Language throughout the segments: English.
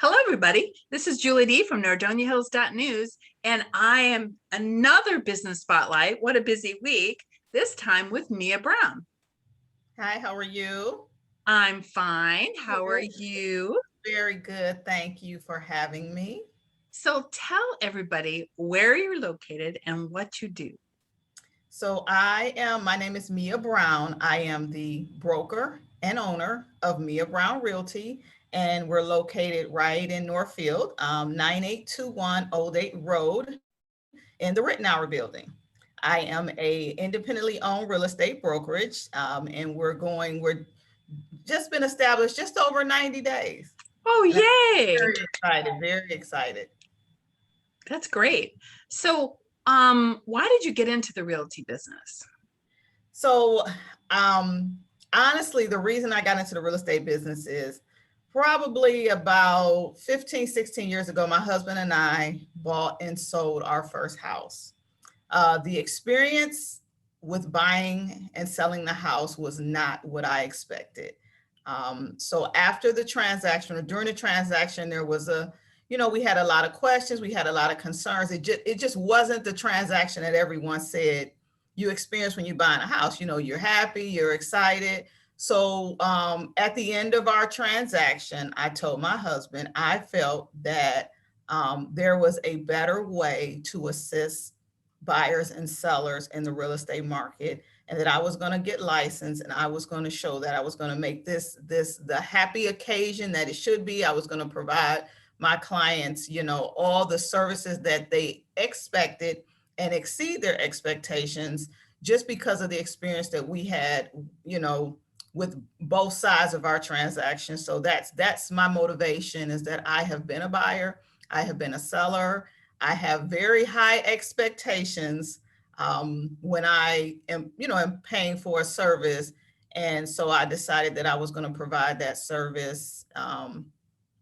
Hello, everybody. This is Julie D from NordoniaHills.news, and I am another business spotlight. What a busy week. This time with Mia Brown. Hi, how are you? I'm fine. How are Good. you? Very good. Thank you for having me. So tell everybody where you're located and what you do. My name is Mia Brown. I am the broker and owner of Mia Brown Realty, and we're located right in Northfield, 9821 Old 8 Road in the Rittenhour building. I am a independently owned real estate brokerage, and we're just been established just over 90 days. Oh, And I'm yay. very excited, very excited. That's great. So, why did you get into the realty business? So, um, Honestly, the reason I got into the real estate business is probably about 15, 16 years ago, my husband and I bought and sold our first house. The experience with buying and selling the house was not what I expected. So after the transaction or during the transaction, there was we had a lot of questions, we had a lot of concerns. It just wasn't the transaction that everyone said you experience when you're buying a house. You're happy, you're excited. So at the end of our transaction, I told my husband I felt that there was a better way to assist buyers and sellers in the real estate market, and that I was going to get licensed, and I was going to show that I was going to make this the happy occasion that it should be. I was going to provide my clients, all the services that they expected and exceed their expectations, just because of the experience that we had, with both sides of our transaction. So that's my motivation, is that I have been a buyer, I have been a seller, I have very high expectations when I am paying for a service. And so I decided that I was going to provide that service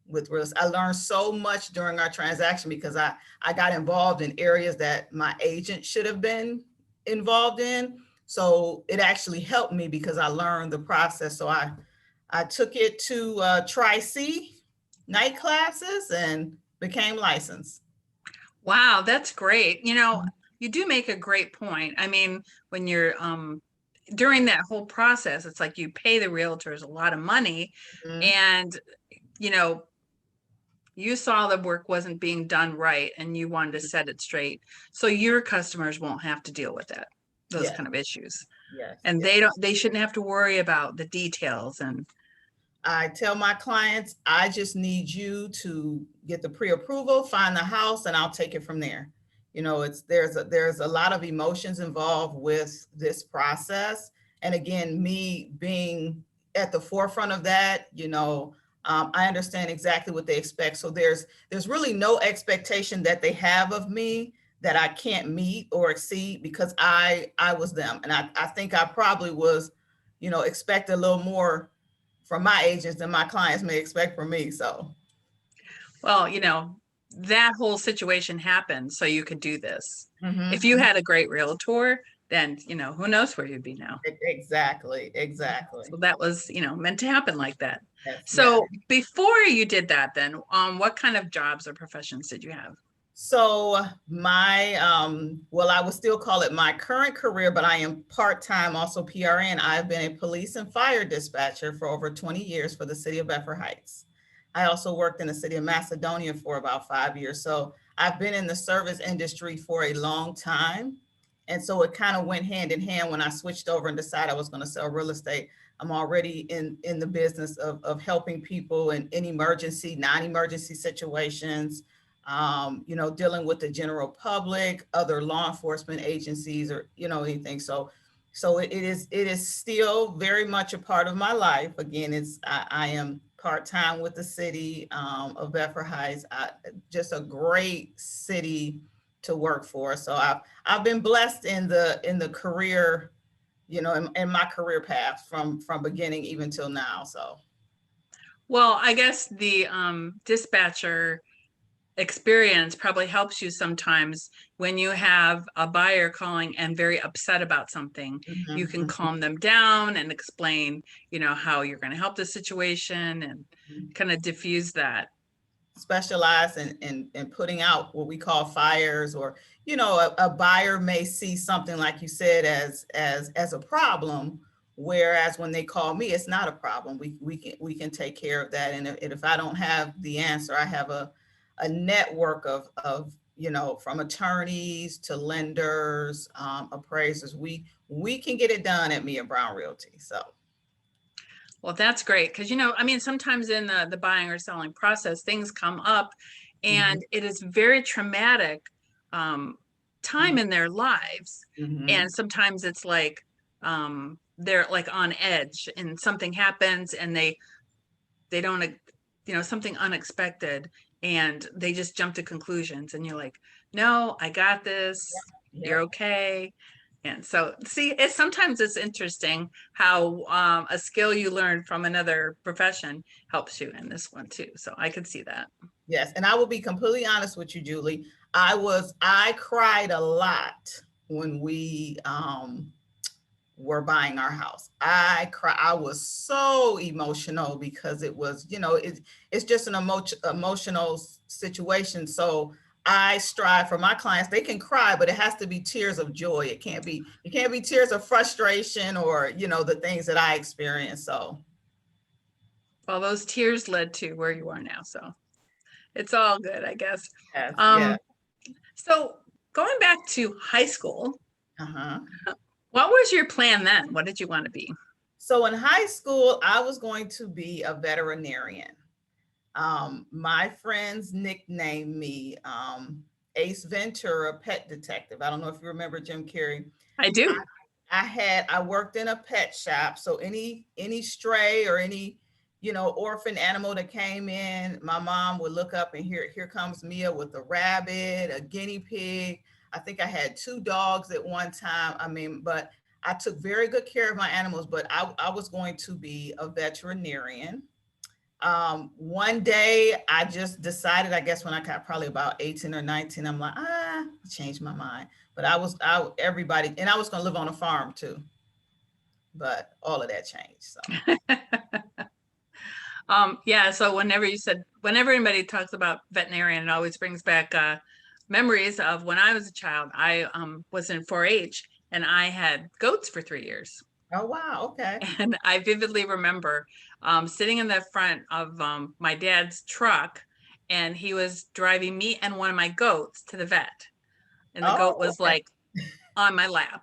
with real estate. I learned so much during our transaction because I got involved in areas that my agent should have been involved in. So it actually helped me because I learned the process. So I took it to Tri-C night classes and became licensed. Wow, that's great. You do make a great point. I mean, when you're during that whole process, it's like you pay the realtors a lot of money, Mhm. and you know, you saw the work wasn't being done right and you wanted to set it straight so your customers won't have to deal with that, those Yes, kind of issues. yes, And yes. they shouldn't have to worry about the details. And I tell my clients, I just need you to get the pre-approval, find the house, and I'll take it from there. It's there's a lot of emotions involved with this process. And again, me being at the forefront of that, I understand exactly what they expect. So there's really no expectation that they have of me that I can't meet or exceed, because I was them. And I think I probably was, expect a little more from my agents than my clients may expect from me. So, well, that whole situation happened so you could do this. If mhm, you mhm. had a great realtor, then who knows where you'd be now. Exactly, exactly. So that was meant to happen like that. Yes, yes. So before you did that, then what kind of jobs or professions did you have? So well, I would still call it my current career, but I am part-time, also PRN. I've been a police and fire dispatcher for over 20 years for the city of Bedford Heights. I also worked in the city of Macedonia for about 5 years. So I've been in the service industry for a long time. And so it kind of went hand in hand when I switched over and decided I was going to sell real estate. I'm already in the business of helping people in emergency, non-emergency situations, dealing with the general public, other law enforcement agencies, or anything. So it is still very much a part of my life. Again, I am part time with the city of Bedford Heights. Just a great city to work for. So I've been blessed in the career, in my career path from beginning even till now. So. Well, I guess the dispatcher experience probably helps you sometimes when you have a buyer calling and very upset about something. You Mhm, can mhm, calm them down and explain how you're going to help the situation and mhm. kind of diffuse that. specialize in putting out what we call fires, or, a buyer may see something, like you said, as a problem, whereas when they call me, it's not a problem. We can take care of that. And if I don't have the answer, I have a network of from attorneys to lenders, appraisers. We can get it done at Mia Brown Realty. So. Well, that's great because, I mean, sometimes in the buying or selling process, things come up and it is very traumatic time in their lives. And sometimes it's like they're like on edge and something happens and they don't, something unexpected, and they just jump to conclusions and you're like, no, I got this. You're okay. And so, see, sometimes it's interesting how a skill you learn from another profession helps you in this one too. So I could see that. Yes, and I will be completely honest with you, Julie. I cried a lot when we were buying our house. I was so emotional because it was, it's just an emotional situation. So I strive for my clients. They can cry, but it has to be tears of joy. It can't be tears of frustration or, the things that I experience. So. Well, those tears led to where you are now. So it's all good, I guess. Yes, So going back to high school, Uh-huh. what was your plan then? What did you want to be? So in high school, I was going to be a veterinarian. My friends nicknamed me Ace Ventura, pet detective. I don't know if you remember Jim Carrey. I do. I worked in a pet shop. So any stray or any, orphan animal that came in, my mom would look up and here comes Mia with a rabbit, a guinea pig. I think I had 2 dogs at one time. I mean, but I took very good care of my animals, but I was going to be a veterinarian. One day I just decided, I guess when I got probably about 18 or 19, I'm like, I changed my mind. But everybody, and I was going to live on a farm too. But all of that changed. So. Yeah. So whenever anybody talks about veterinarian, it always brings back memories of when I was a child. I was in 4-H and I had goats for 3 years. Oh, wow. Okay. And I vividly remember sitting in the front of my dad's truck, and he was driving me and one of my goats to the vet. And the goat was like on my lap.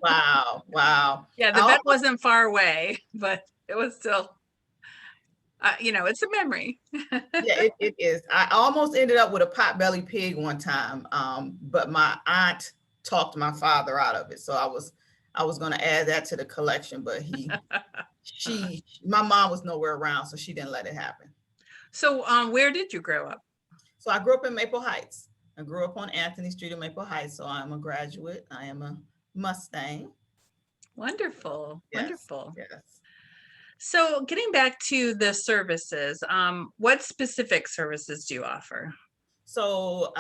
Wow. Wow. Yeah, the vet wasn't far away, but it was still, it's a memory. Yeah, it is. I almost ended up with a potbelly pig one time, but my aunt talked my father out of it. So I was going to add that to the collection, but my mom was nowhere around, so she didn't let it happen. So where did you grow up? So I grew up in Maple Heights. I grew up on Anthony Street in Maple Heights. So I'm a graduate. I am a Mustang. Wonderful. Yes, wonderful. Yes. So getting back to the services, what specific services do you offer? So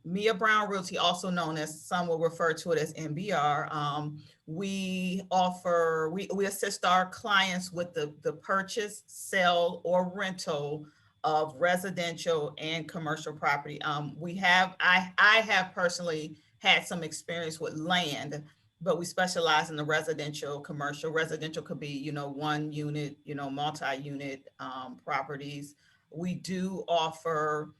Mia Brown Realty, also known as, some will refer to it as MBR. We assist our clients with the purchase, sale, or rental of residential and commercial property. I have personally had some experience with land, but we specialize in the residential, commercial. Residential could be, 1 unit, multi-unit properties. We do offer,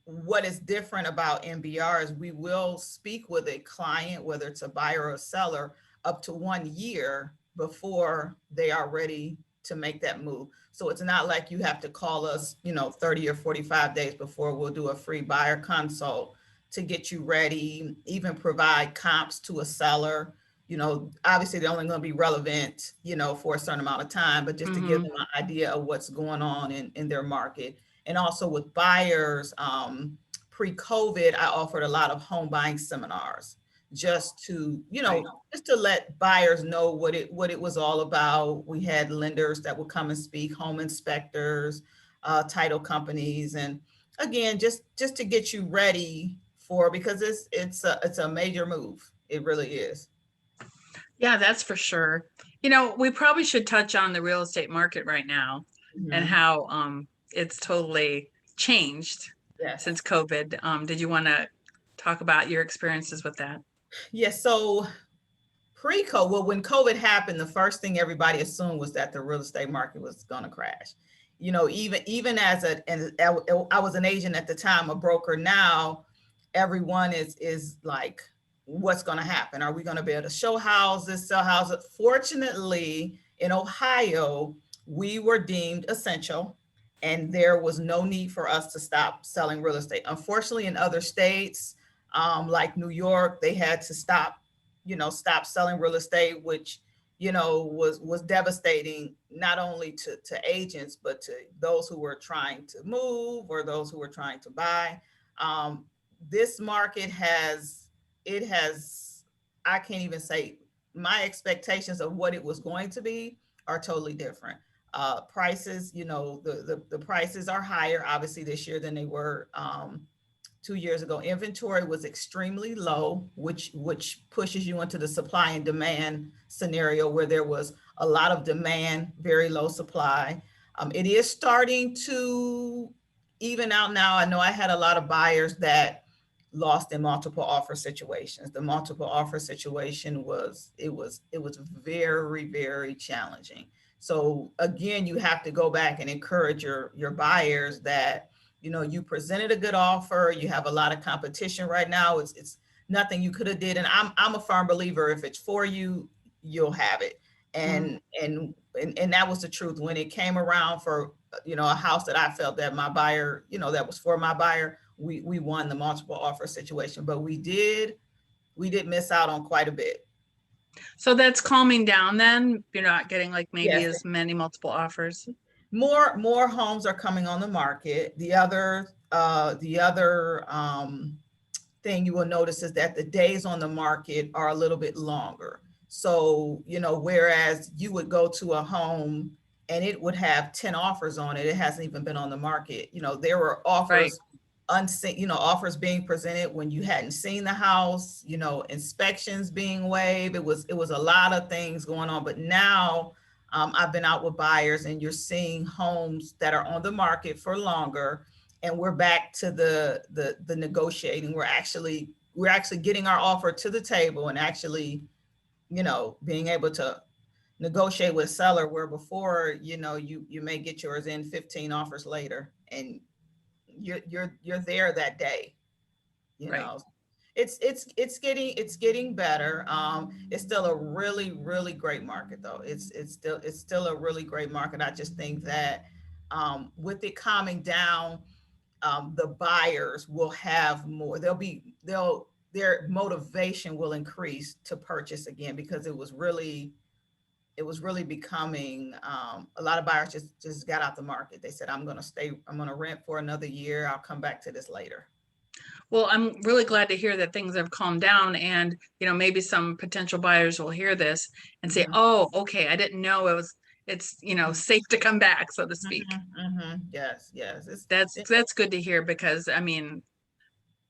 what is different about MBR is we will speak with a client, whether it's a buyer or a seller, up to 1 year before they are ready to make that move. So it's not like you have to call us, 30 or 45 days before. We'll do a free buyer consult to get you ready, even provide comps to a seller. Obviously they're only going to be relevant, for a certain amount of time, but just to give them an idea of what's going on in their market. And also with buyers, pre-COVID, I offered a lot of home buying seminars just to, just to let buyers know what it was all about. We had lenders that would come and speak, home inspectors, title companies, and again, just to get you ready for, because it's a major move. It really is. Yeah, that's for sure. We probably should touch on the real estate market right now and how it's totally changed Yes. since COVID. Did you want to talk about your experiences with that? Yes. So pre-COVID, well, when COVID happened, the first thing everybody assumed was that the real estate market was going to crash. You know, even as and I was an agent at the time, a broker. Now, everyone is like, what's going to happen? Are we going to be able to show houses, sell houses? Fortunately, in Ohio, we were deemed essential, and there was no need for us to stop selling real estate. Unfortunately, in other states, like New York, they had to stop selling real estate, which was devastating, not only to agents but to those who were trying to move or those who were trying to buy. um, this market has, I can't even say, my expectations of what it was going to be are totally different. Prices, the prices are higher obviously this year than they were 2 years ago. Inventory was extremely low, which pushes you into the supply and demand scenario where there was a lot of demand, very low supply. It is starting to even out now. I know I had a lot of buyers that lost in multiple offer situations. The multiple offer situation was very, very challenging. So again, you have to go back and encourage your buyers that you presented a good offer. You have a lot of competition right now. It's nothing you could have did. And I'm a firm believer, if it's for you, you'll have it. And that was the truth when it came around for a house that I felt that my buyer, that was for my buyer. We won the multiple offer situation, but we did miss out on quite a bit. So that's calming down then. You're not getting like maybe Yes, as many multiple offers. more homes are coming on the market. The other thing you will notice is that the days on the market are a little bit longer. So, whereas you would go to a home and it would have 10 offers on it, it hasn't even been on the market. There were Right. offers unseen, offers being presented when you hadn't seen the house, inspections being waived. It was a lot of things going on. But now I've been out with buyers and you're seeing homes that are on the market for longer, and we're back to the negotiating. We're actually getting our offer to the table and actually, being able to negotiate with a seller, where before, you may get yours in 15 offers later, and you're there that day. you Right. know it's getting better. It's still a really, really great market though. It's still a really great market. I just think that with it calming down, the buyers will have more. Their motivation will increase to purchase again, because it was really becoming, a lot of buyers just got out the market. They said, I'm going to rent for another year. I'll come back to this later. Well, I'm really glad to hear that things have calmed down, and maybe some potential buyers will hear this and say, Mhm. "Oh, okay, I didn't know it's safe to come back," so to speak. Yes, yes. That's good to hear, because I mean,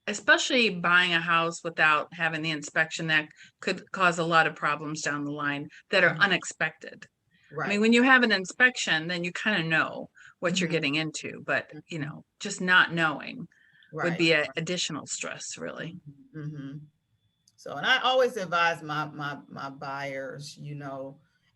especially buying a house without having the inspection, that could cause a lot of problems down the line that are Mhm. unexpected. I mean, Right. when you have an inspection, then you kind of know what you're Mhm. getting into, but Mhm. just not knowing would Right. be a additional stress, really. Mhm. So, and I always advise my buyers,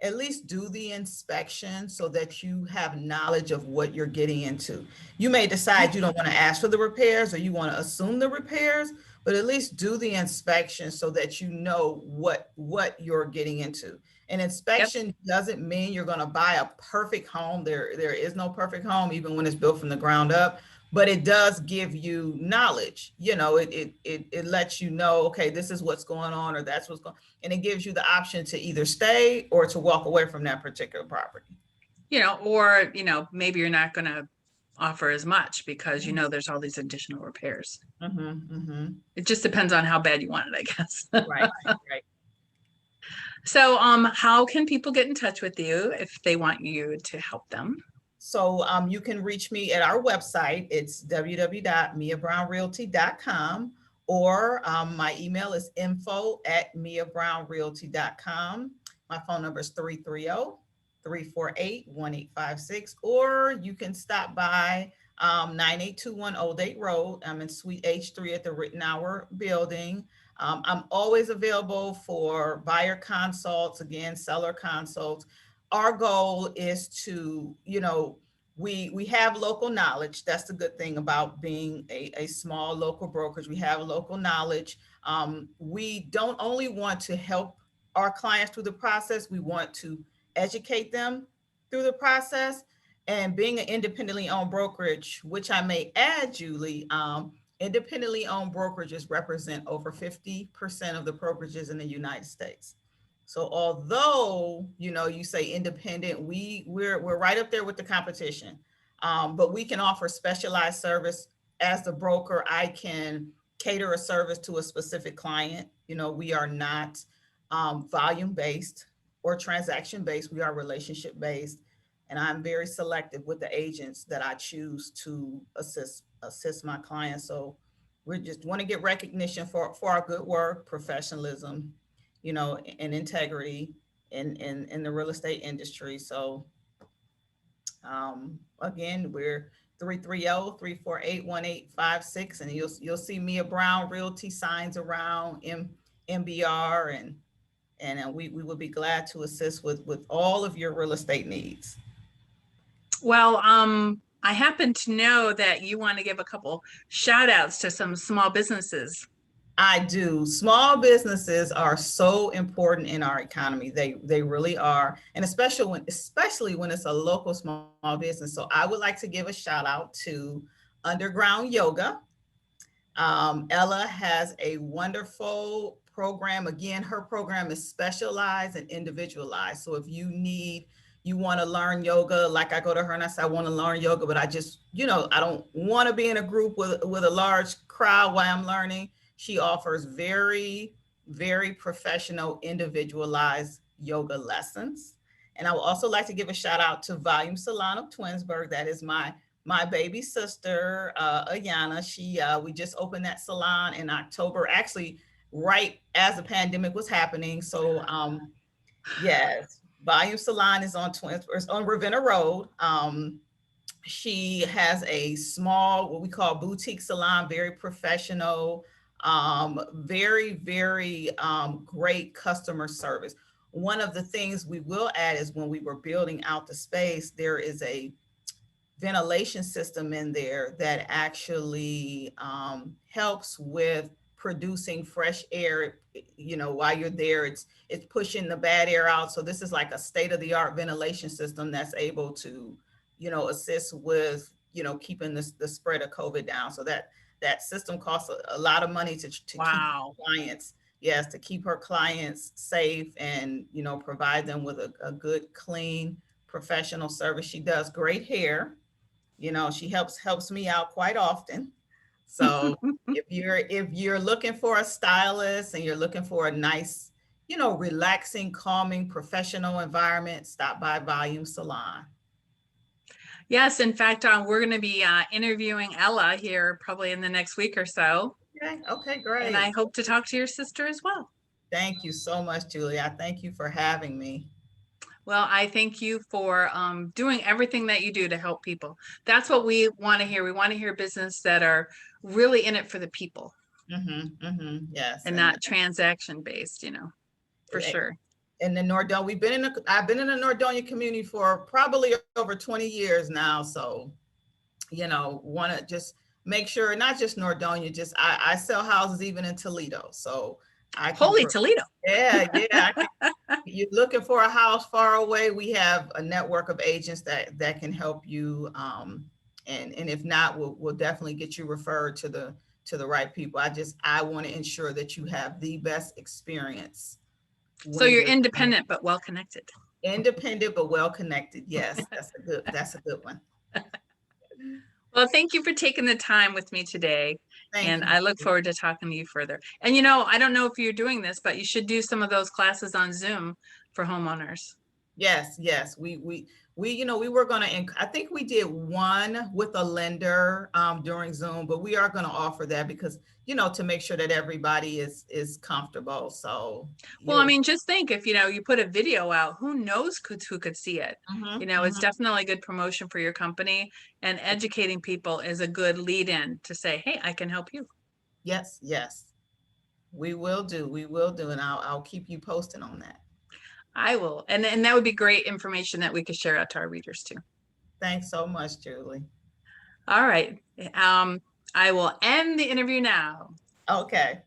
at least do the inspection so that you have knowledge of what you're getting into. You may decide you don't want to ask for the repairs, or you want to assume the repairs, but at least do the inspection so that you know what you're getting into. An Yep. inspection doesn't mean you're going to buy a perfect home. There is no perfect home, even when it's built from the ground up, but it does give you knowledge. It lets you know, okay, this is what's going on, or that's what's going, and it gives you the option to either stay or to walk away from that particular property. Or maybe you're not going to offer as much because Mhm. there's all these additional repairs. Mhm. It just depends on how bad you want it, I guess. Right, right. So, how can people get in touch with you if they want you to help them? So you can reach me at our website. It's www.miabrownrealty.com, or my email is info@miabrownrealty.com. My phone number is 330-348-1856, or you can stop by 9821 Old Date Road. I'm in Suite H3 at the Rittenhour Building. I'm always available for buyer consults, again, seller consults. Our goal is to, we have local knowledge. That's the good thing about being a small local brokerage. We have local knowledge. We don't only want to help our clients through the process, we want to educate them through the process. And being an independently owned brokerage, which I may add, Julie, independently owned brokerages represent over 50% of the brokerages in the United States. So although, you say independent, we're right up there with the competition. But we can offer specialized service. As the broker, I can cater a service to a specific client. We are not volume based or transaction based. We are relationship based, and I'm very selective with the agents that I choose to assist my clients. So we just want to get recognition for our good work, professionalism, and integrity in the real estate industry. So again, we're 330-348-1856, and you'll see Mia Brown Realty signs around MBR, and we will be glad to assist with all of your real estate needs. Well, I happen to know that you want to give a couple shout outs to some small businesses. I do. Small businesses are so important in our economy. They really are, and especially when it's a local small business. So I would like to give a shout out to Underground Yoga. Ella has a wonderful program. Again, her program is specialized and individualized. So if you want to learn yoga, like I go to her and I say, I want to learn yoga, but I just, I don't want to be in a group with a large crowd while I'm learning. She offers very, very professional, individualized yoga lessons. And I would also like to give a shout out to Volume Salon of Twinsburg. That is my baby sister, Ayana. We just opened that salon in October, actually right as the pandemic was happening. So yes, Volume Salon is on Ravenna Road. She has a small, what we call boutique salon, very professional, very, very great customer service. One of the things we will add is when we were building out the space, there is a ventilation system in there that actually helps with producing fresh air. While you're there, it's pushing the bad air out. So this is like a state-of-the-art ventilation system that's able to assist with keeping the spread of COVID down. So that system costs a lot of money to Wow. keep clients, yes, to keep her clients safe and provide them with a good, clean, professional service. She does great hair. She helps me out quite often. So if you're looking for a stylist and you're looking for a nice, relaxing, calming, professional environment, stop by Volume Salon. Yes, in fact, we're going to be interviewing Ella here probably in the next week or so. Okay, great. And I hope to talk to your sister as well. Thank you so much, Julie. I thank you for having me. Well, I thank you for doing everything that you do to help people. That's what we want to hear. We want to hear business that are really in it for the people. Yes. And not transaction based, for sure. In the Nordonia, I've been in the Nordonia community for probably over 20 years now. So, want to just make sure, not just Nordonia, just I sell houses even in Toledo. So Holy Toledo. Yeah. You're looking for a house far away, we have a network of agents that can help you. And if not, we'll definitely get you referred to the right people. I want to ensure that you have the best experience. So you're independent but well connected. Independent but well connected. Yes, that's a good one. Well, thank you for taking the time with me today. And I look forward to talking to you further. And I don't know if you're doing this, but you should do some of those classes on Zoom for homeowners. Yes. We were going to, I think we did one with a lender during Zoom, but we are going to offer that because, to make sure that everybody is comfortable. So Well, I you, mean, just think if, you put a video out, who knows who could see it? It's mhm. definitely good promotion for your company, and educating people is a good lead in to say, hey, I can help you. Yes. We will do. And I'll keep you posted on that. I will. And that would be great information that we could share out to our readers too. Thanks so much, Julie. All right. I will end the interview now. Okay.